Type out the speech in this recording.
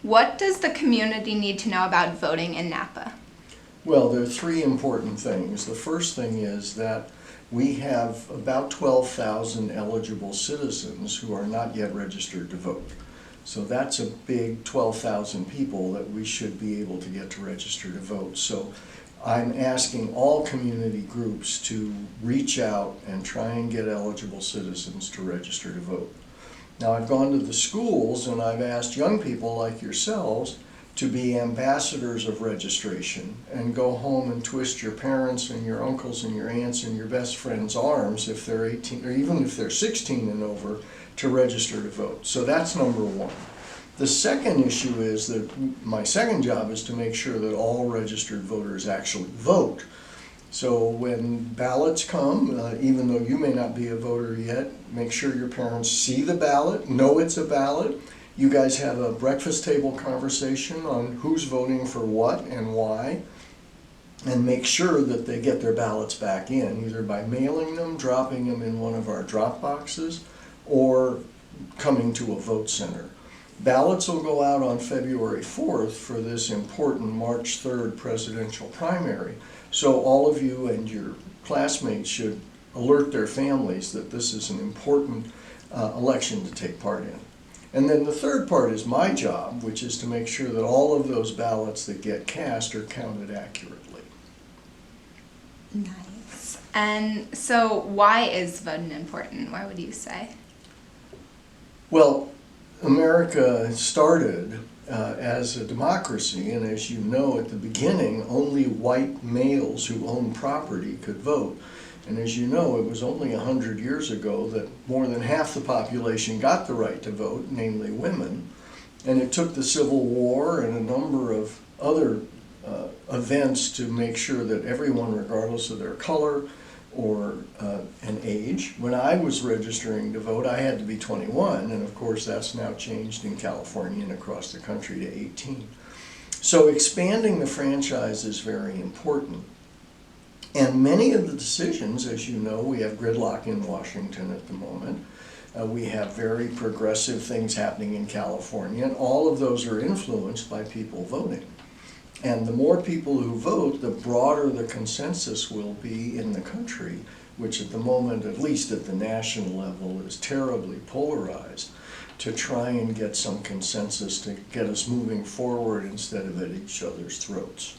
What does the community need to know about voting in Napa? Well, there are three important things. The first thing is that we have about 12,000 eligible citizens who are not yet registered to vote. So that's a big 12,000 people that we should be able to get to register to vote. So I'm asking all community groups to reach out and try and get eligible citizens to register to vote. Now, I've gone to the schools and I've asked young people like yourselves to be ambassadors of registration and go home and twist your parents and your uncles and your aunts and your best friends' arms if they're 18 or even if they're 16 and over to register to vote. So that's number one. The second issue is that my second job is to make sure that all registered voters actually vote. So when ballots come, even though you may not be a voter yet, make sure your parents see the ballot, know it's a ballot. You guys have a breakfast table conversation on who's voting for what and why, and make sure that they get their ballots back in, either by mailing them, dropping them in one of our drop boxes, or coming to a vote center. Ballots will go out on February 4th for this important March 3rd presidential primary. So all of you and your classmates should alert their families that this is an important election to take part in. And then the third part is my job, which is to make sure that all of those ballots that get cast are counted accurately. Nice. And so why is voting important? Why would you say? Well, America started as a democracy, and as you know, at the beginning, only white males who owned property could vote. And as you know, it was only 100 years ago that more than half the population got the right to vote, namely women. And it took the Civil War and a number of other events to make sure that everyone, regardless of their color or an age. When I was registering to vote, I had to be 21, and of course that's now changed in California and across the country to 18. So expanding the franchise is very important. And many of the decisions, as you know, we have gridlock in Washington at the moment. We have very progressive things happening in California, and all of those are influenced by people voting. And the more people who vote, the broader the consensus will be in the country, which at the moment, at least at the national level, is terribly polarized, to try and get some consensus to get us moving forward instead of at each other's throats.